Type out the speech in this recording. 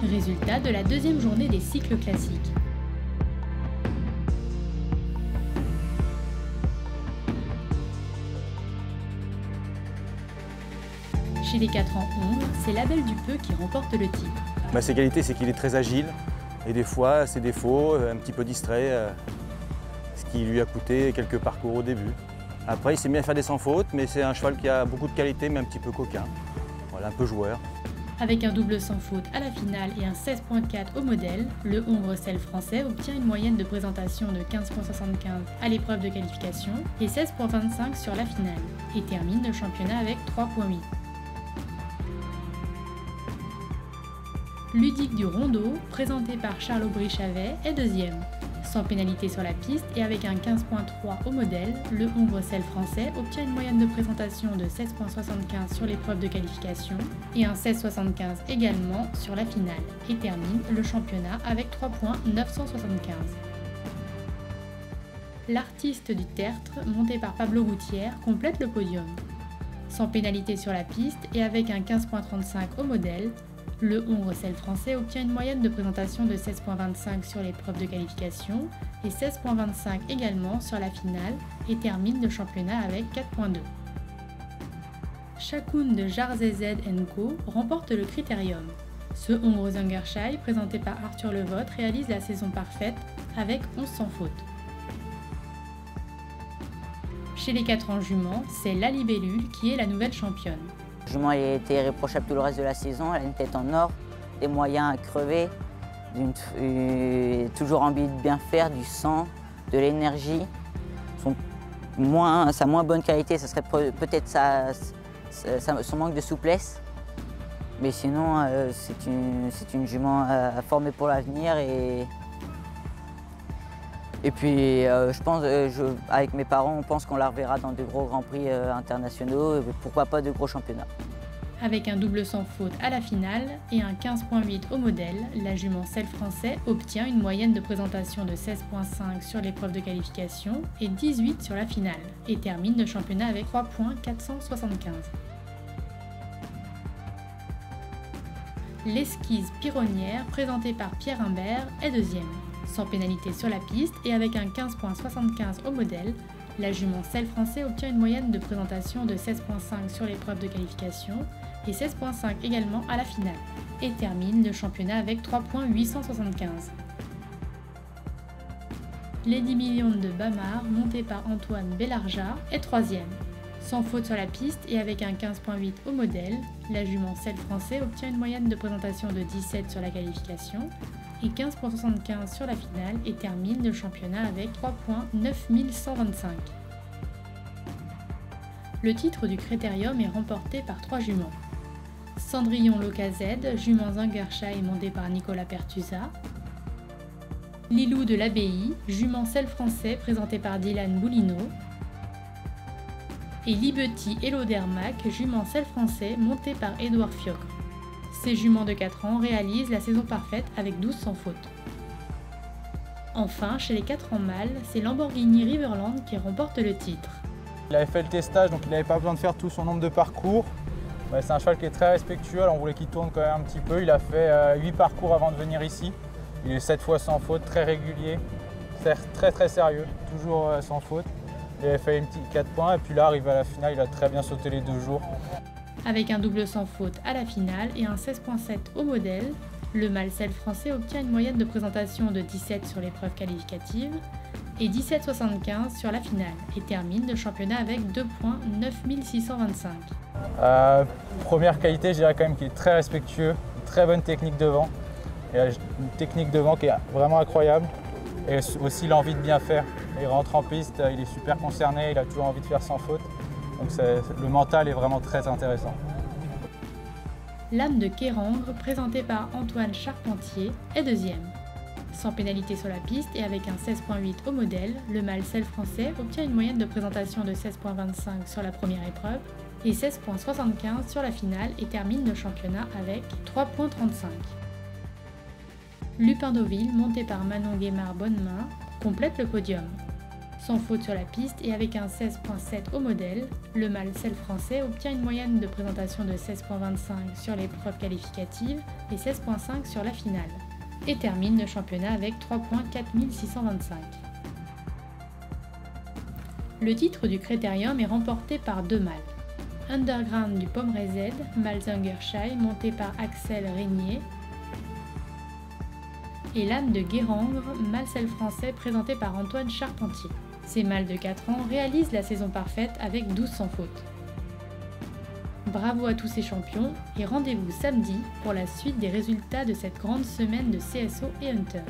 Résultat de la deuxième journée des cycles classiques. Chez les 4 ans ombres, c'est Label du Peu qui remporte le titre. Ses qualités, c'est qu'il est très agile et des fois, ses défauts, un petit peu distrait, ce qui lui a coûté quelques parcours au début. Après, il s'est mis à faire des sans faute, mais c'est un cheval qui a beaucoup de qualités, mais un petit peu coquin. Voilà, un peu joueur. Avec un double sans faute à la finale et un 16.4 au modèle, le Hongre Sel français obtient une moyenne de présentation de 15.75 à l'épreuve de qualification et 16.25 sur la finale, et termine le championnat avec 3.8. Ludique du Rondeau, présenté par Charles Aubry-Chavet, est deuxième. Sans pénalité sur la piste et avec un 15.3 au modèle, le Hongre Sel français obtient une moyenne de présentation de 16.75 sur l'épreuve de qualification et un 16.75 également sur la finale, et termine le championnat avec 3.975. L'artiste du tertre, monté par Pablo Gutiérrez, complète le podium. Sans pénalité sur la piste et avec un 15.35 au modèle, le Hongre Sel français obtient une moyenne de présentation de 16.25 sur l'épreuve de qualification et 16.25 également sur la finale, et termine le championnat avec 4.2. Chakoun de Jarzez Co remporte le Critérium. Ce Hongre Zungershai, présenté par Arthur Levotte, réalise la saison parfaite avec 11 sans faute. Chez les 4 ans juments, c'est La Libellule qui est la nouvelle championne. Le jument a été irréprochable tout le reste de la saison, elle a une tête en or, des moyens à crever, toujours envie de bien faire, du sang, de l'énergie. Sa moins bonne qualité, ce serait peut-être son manque de souplesse. Mais sinon, c'est une jument à former pour l'avenir. Et puis, je pense, avec mes parents, on pense qu'on la reverra dans de gros grands prix internationaux, et pourquoi pas de gros championnats. Avec un double sans faute à la finale et un 15.8 au modèle, la jument Sel français obtient une moyenne de présentation de 16.5 sur l'épreuve de qualification et 18 sur la finale, et termine le championnat avec 3.475. L'esquisse pironnière, présentée par Pierre Imbert, est deuxième. Sans pénalité sur la piste et avec un 15.75 au modèle, la jument Sel français obtient une moyenne de présentation de 16.5 sur l'épreuve de qualification et 16.5 également à la finale, et termine le championnat avec 3.875. Les 10 millions de Bamar, monté par Antoine Bellarja, est troisième. Sans faute sur la piste et avec un 15.8 au modèle, la jument Sel français obtient une moyenne de présentation de 17 sur la qualification et 15.75 sur la finale, et termine le championnat avec 3.9125. Le titre du Critérium est remporté par 3 juments. Cendrillon Locazed, jument Zungershai monté par Nicolas Pertusa. Lilou de l'Abbaye, jument Sel français présenté par Dylan Boulineau. Et Liberty Elodermac, jument Sel français monté par Édouard Fiocre. Ces juments de 4 ans réalisent la saison parfaite avec 12 sans faute. Enfin, chez les 4 ans mâles, c'est Lamborghini Riverland qui remporte le titre. Il avait fait le testage, donc il n'avait pas besoin de faire tout son nombre de parcours. C'est un cheval qui est très respectueux, alors on voulait qu'il tourne quand même un petit peu. Il a fait 8 parcours avant de venir ici. Il est 7 fois sans faute, très régulier, très sérieux, toujours sans faute. Il avait fait une petite 4 points et puis là, arrivé à la finale, il a très bien sauté les 2 jours. Avec un double sans faute à la finale et un 16.7 au modèle, le mâle Sel français obtient une moyenne de présentation de 17 sur l'épreuve qualificative et 17.75 sur la finale, et termine le championnat avec 2.9625. Première qualité, je dirais quand même qu'il est très respectueux, très bonne technique devant. Il a une technique devant qui est vraiment incroyable, et aussi l'envie de bien faire. Il rentre en piste, il est super concerné, il a toujours envie de faire sans faute. Donc le mental est vraiment très intéressant. L'âme de Kérangre, présenté par Antoine Charpentier, est deuxième. Sans pénalité sur la piste et avec un 16.8 au modèle, le mâle Sel français obtient une moyenne de présentation de 16.25 sur la première épreuve et 16.75 sur la finale, et termine le championnat avec 3.35. Lupin d'Auville, monté par Manon Guémard Bonnemain, complète le podium. Sans faute sur la piste et avec un 16.7 au modèle, le mâle selle français obtient une moyenne de présentation de 16.25 sur l'épreuve qualificative et 16.5 sur la finale, et termine le championnat avec 3.4625. Le titre du Critérium est remporté par deux mâles. Underground du Pomeré Z, mâle Zungersheim monté par Axel Régnier, et l'âne de Guérangre, mâle selle français présenté par Antoine Charpentier. Ces mâles de 4 ans réalisent la saison parfaite avec 12 sans faute. Bravo à tous ces champions et rendez-vous samedi pour la suite des résultats de cette grande semaine de CSO et Hunter.